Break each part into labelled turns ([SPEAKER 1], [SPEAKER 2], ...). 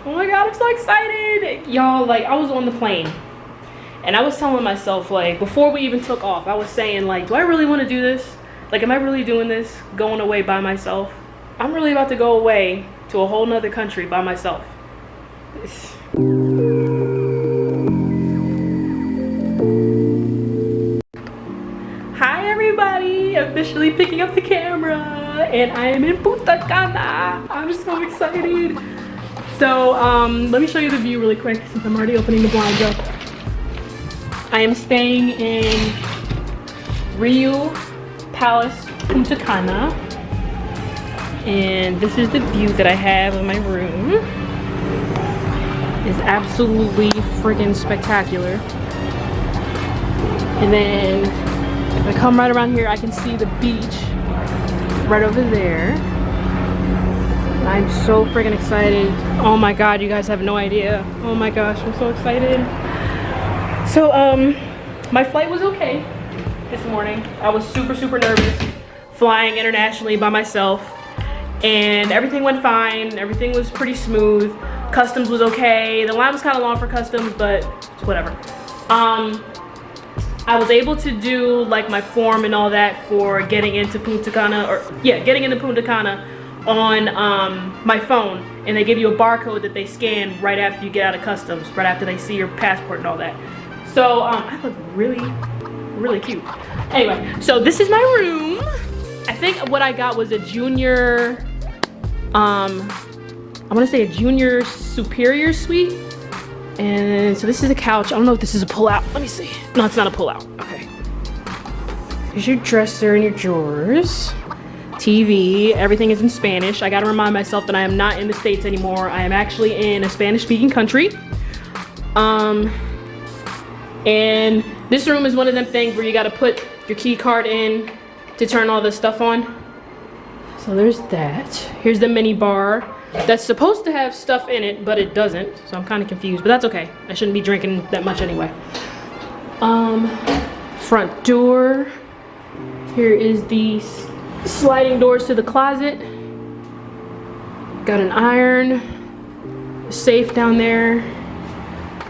[SPEAKER 1] Oh my god, I'm so excited. Y'all, like, I was on the plane and I was telling myself, like, before we even took off, I was saying, like, do I really want to do this? Like, am I really doing this, going away by myself? I'm really about to go away to a whole nother country by myself. Hi everybody, officially picking up the camera and I am in Punta Cana. I'm so excited. So let me show you the view really quick since I'm already opening the blinds up. I am staying in Riu Palace Punta Cana and this is the view that I have of my room. It's absolutely freaking spectacular. And then if I come right around here, I can see the beach right over there. I'm so freaking excited. Oh my god, you guys have no idea. Oh my gosh, I'm so excited. So my flight was okay this morning. I was super nervous flying internationally by myself and everything went fine. Everything was pretty smooth. Customs was okay. The line was kind of long for customs, but whatever. I was able to do like my form and all that for getting into Punta Cana, or yeah, getting into Punta Cana on my phone, and they give you a barcode that they scan right after you get out of customs, right after they see your passport and all that. So I look really cute. Anyway, so this is my room. I think what I got was a junior, I want to say a junior superior suite. And so this is a couch. I don't know if this is a pull-out. Let me see. No, it's not a pull-out. Okay. Here's your dresser and your drawers. TV. Everything is in Spanish. I gotta remind myself that I am not in the States anymore. I am actually in a Spanish-speaking country. And this room is one of them things where you gotta put your key card in to turn all this stuff on. So there's that. Here's the mini bar. That's supposed to have stuff in it, but it doesn't. So I'm kind of confused, but that's okay. I shouldn't be drinking that much anyway. Front door. Here is the sliding doors to the closet. Got an iron, a safe down there.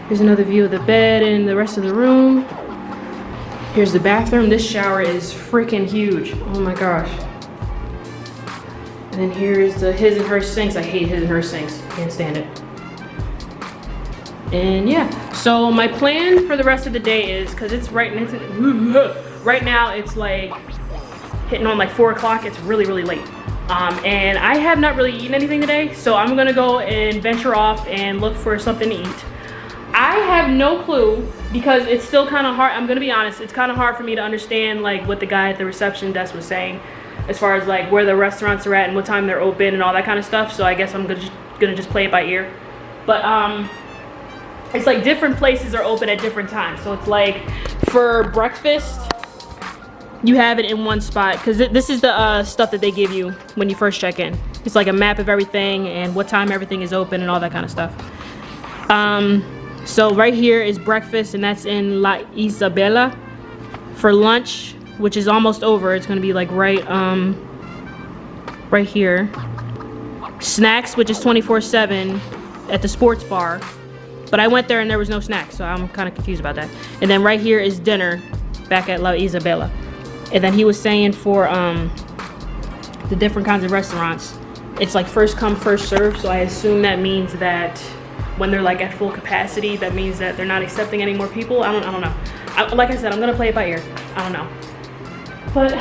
[SPEAKER 1] Here's another view of the bed and the rest of the room. Here's the bathroom. This shower is freaking huge. Oh my gosh. And then here is the his and her sinks. I hate his and her sinks. Can't stand it. And yeah, so my plan for the rest of the day is, because it's right now it's like hitting on like 4 o'clock. It's really late. And I have not really eaten anything today, so I'm gonna go and venture off and look for something to eat. I have no clue because it's still kind of hard. I'm gonna be honest, it's kind of hard for me to understand like what the guy at the reception desk was saying, as far as like where the restaurants are at and what time they're open and all that kind of stuff. So I guess I'm gonna just play it by ear. But it's like different places are open at different times. So it's like for breakfast, you have it in one spot, because this is the stuff that they give you when you first check in. It's like a map of everything and what time everything is open and all that kind of stuff. So right here is breakfast, and that's in La Isabela. For lunch, which is almost over, it's gonna be like right here. Snacks, which is 24/7 at the sports bar, but I went there and there was no snacks, so I'm kind of confused about that. And then right here is dinner back at La Isabela. And then he was saying for the different kinds of restaurants, it's like first come first serve. So I assume that means that when they're like at full capacity, that means that they're not accepting any more people. I don't know. Like I said, I'm gonna play it by ear. I don't know. But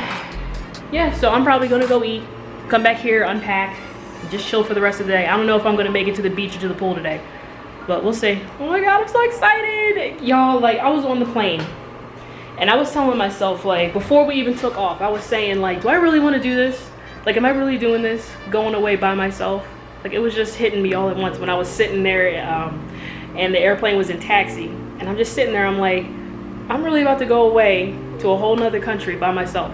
[SPEAKER 1] yeah, so I'm probably gonna go eat, come back here, unpack, just chill for the rest of the day. I don't know if I'm gonna make it to the beach or to the pool today, but we'll see. Oh my god, I'm so excited. Y'all, like, I was on the plane and I was telling myself, like, before we even took off, I was saying, like, do I really want to do this? Like, am I really doing this, going away by myself? Like, it was just hitting me all at once when I was sitting there and the airplane was in taxi, and I'm just sitting there, I'm like, I'm really about to go away to a whole nother country by myself.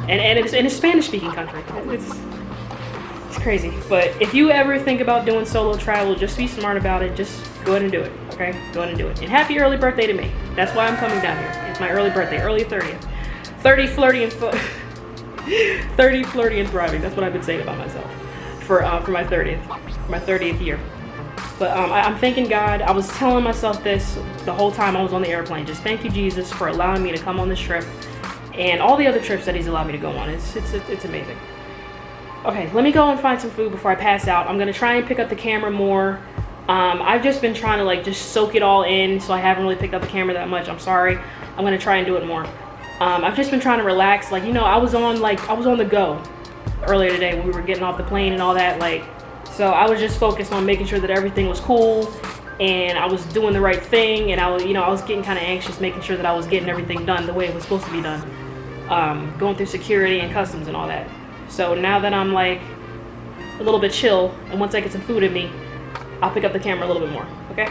[SPEAKER 1] And it's in a Spanish-speaking country. It's crazy. But if you ever think about doing solo travel, just be smart about it. Just go ahead and do it, okay? Go ahead and do it. And happy early birthday to me. That's why I'm coming down here. It's my early birthday, early 30th. 30, flirty, and 30, flirty, and thriving. That's what I've been saying about myself for my 30th year. But I'm thanking God. I was telling myself this the whole time I was on the airplane. Just thank you, Jesus, for allowing me to come on this trip and all the other trips that He's allowed me to go on. It's amazing. Okay, let me go and find some food before I pass out. I'm gonna try and pick up the camera more. I've just been trying to like just soak it all in, so I haven't really picked up the camera that much. I'm sorry. I'm gonna try and do it more. I've just been trying to relax. Like, you know, I was on the go earlier today when we were getting off the plane and all that. Like, so I was just focused on making sure that everything was cool and I was doing the right thing. And I was getting kind of anxious, making sure that I was getting everything done the way it was supposed to be done. Going through security and customs and all that. So now that I'm like a little bit chill, and once I get some food in me, I'll pick up the camera a little bit more, okay?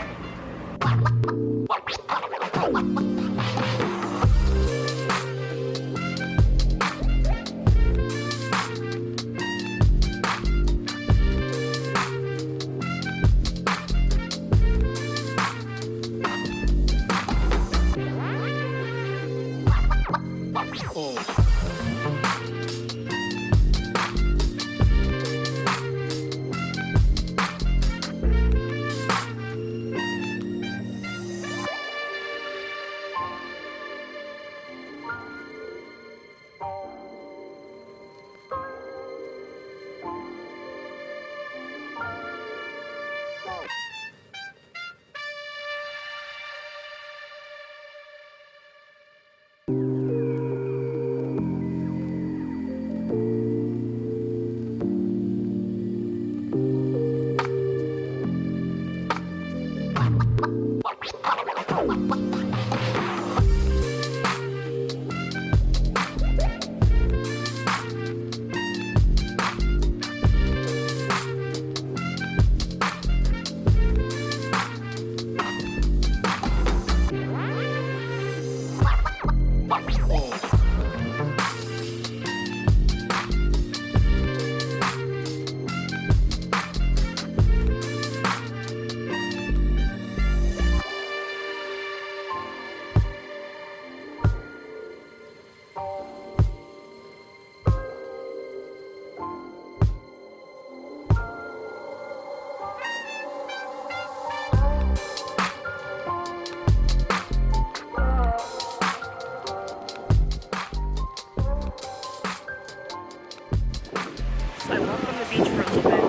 [SPEAKER 1] I walked on the beach for a little bit.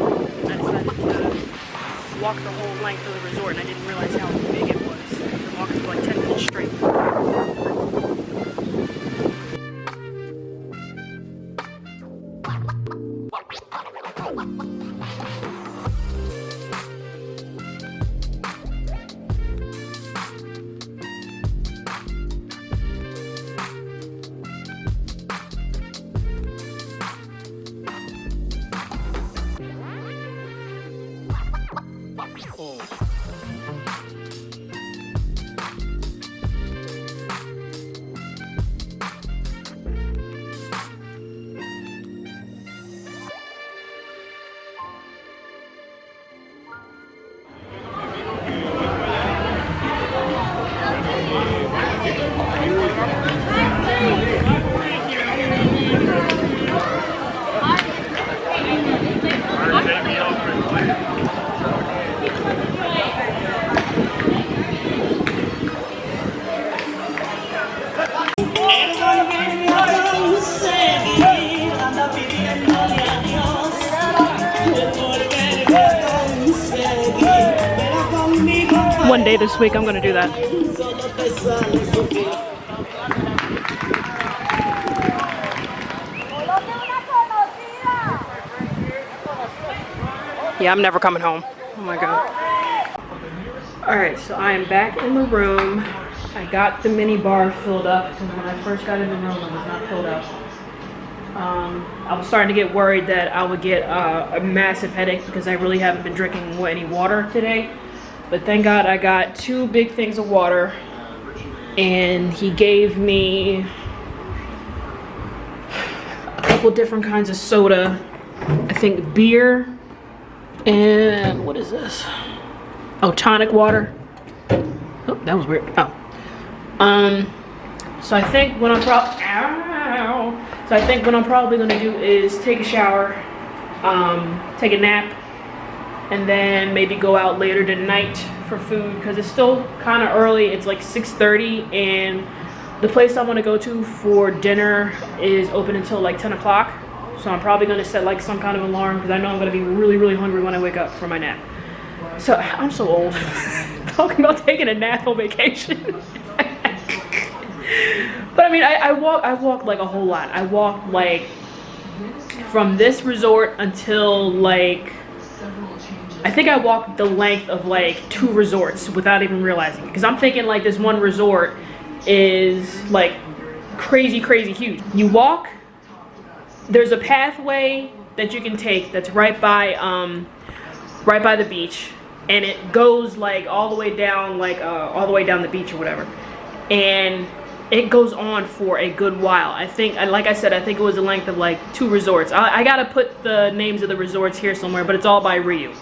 [SPEAKER 1] I decided to walk the whole length of the resort, and I didn't realize how big it was. I've been walking for like 10 minutes straight. One day this week I'm gonna do that. Yeah, I'm never coming home. Oh my god. Alright, so I am back in the room. I got the mini bar filled up because when I first got in the room it was not filled up. I was starting to get worried that I would get a massive headache because I really haven't been drinking any water today. But thank God I got 2 big things of water, and he gave me a couple different kinds of soda. I think beer and what is this? Oh, tonic water. Oh, that was weird. Oh. So I think what I'm probably gonna do is take a shower, take a nap, and then maybe go out later tonight for food because it's still kind of early. It's like 6:30, and the place I want to go to for dinner is open until like 10 o'clock. So I'm probably going to set like some kind of alarm because I know I'm going to be really, really hungry when I wake up for my nap. So I'm so old. Talking about taking a nap on vacation. But I mean, I walked like a whole lot. I walked like from this resort until like, I think I walked the length of like 2 resorts without even realizing it. Because I'm thinking like this one resort is like crazy, crazy huge. You walk, there's a pathway that you can take that's right by the beach, and it goes like all the way down, like all the way down the beach or whatever. And it goes on for a good while. I think, like I said, I think it was the length of like 2 resorts. I gotta put the names of the resorts here somewhere, but it's all by Riu.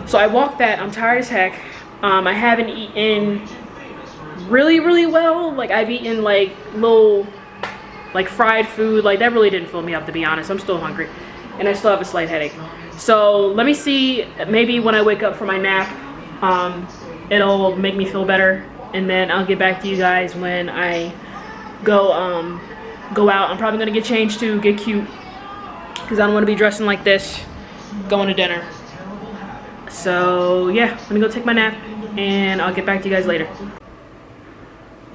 [SPEAKER 1] So I walked that. I'm tired as heck. I haven't eaten really, really well. Like I've eaten like little, like fried food. Like that really didn't fill me up, to be honest. I'm still hungry, and I still have a slight headache. So let me see. Maybe when I wake up for my nap, it'll make me feel better. And then I'll get back to you guys when I go out. I'm probably gonna get changed too, get cute, because I don't want to be dressing like this going to dinner. So yeah, let me go take my nap, and I'll get back to you guys later.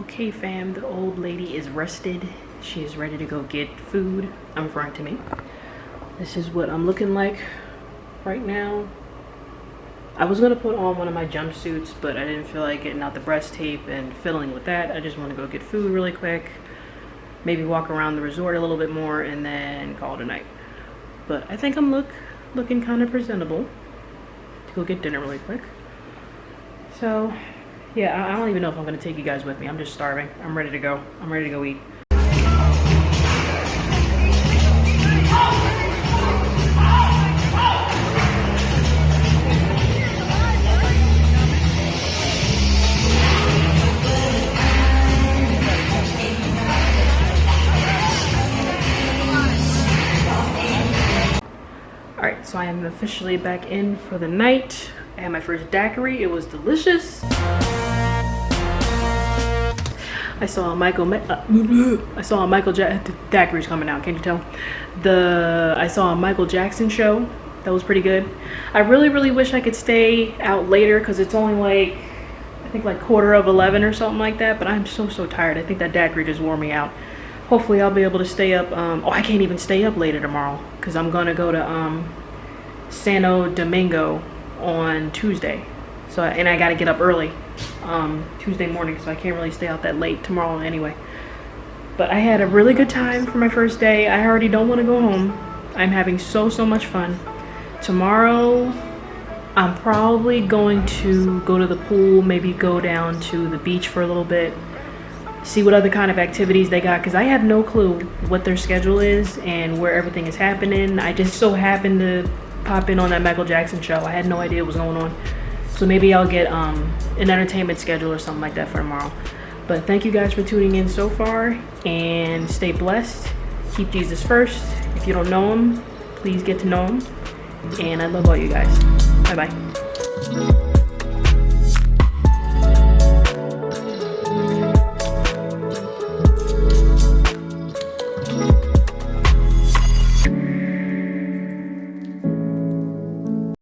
[SPEAKER 1] Okay fam, the old lady is rested. She is ready to go get food. I'm referring to me. This is what I'm looking like right now. I was gonna put on one of my jumpsuits, but I didn't feel like getting out the breast tape and fiddling with that. I just want to go get food really quick, maybe walk around the resort a little bit more, and then call it a night. But I think I'm looking kind of presentable to go get dinner really quick. So yeah, I don't even know if I'm gonna take you guys with me. I'm just starving. I'm ready to go. I'm ready to go eat. Alright, so I am officially back in for the night. I had my first daiquiri. It was delicious. I saw a Michael Jackson, daiquiri's coming out, can't you tell? I saw a Michael Jackson show. That was pretty good. I really, really wish I could stay out later because it's only like, I think like 11:15 or something like that, but I'm so tired. I think that daiquiri just wore me out. Hopefully I'll be able to stay up. Oh, I can't even stay up later tomorrow because I'm gonna go to Santo Domingo on Tuesday. So, and I gotta get up early Tuesday morning, so I can't really stay out that late tomorrow anyway. But I had a really good time for my first day. I already don't want to go home. I'm having so much fun. Tomorrow I'm probably going to go to the pool, maybe go down to the beach for a little bit, see what other kind of activities they got, because I have no clue what their schedule is and where everything is happening. I just so happened to pop in on that Michael Jackson show. I had no idea what was going on. So maybe I'll get an entertainment schedule or something like that for tomorrow. But thank you guys for tuning in so far, and stay blessed. Keep Jesus first. If you don't know him, please get to know him. And I love all you guys. Bye-bye.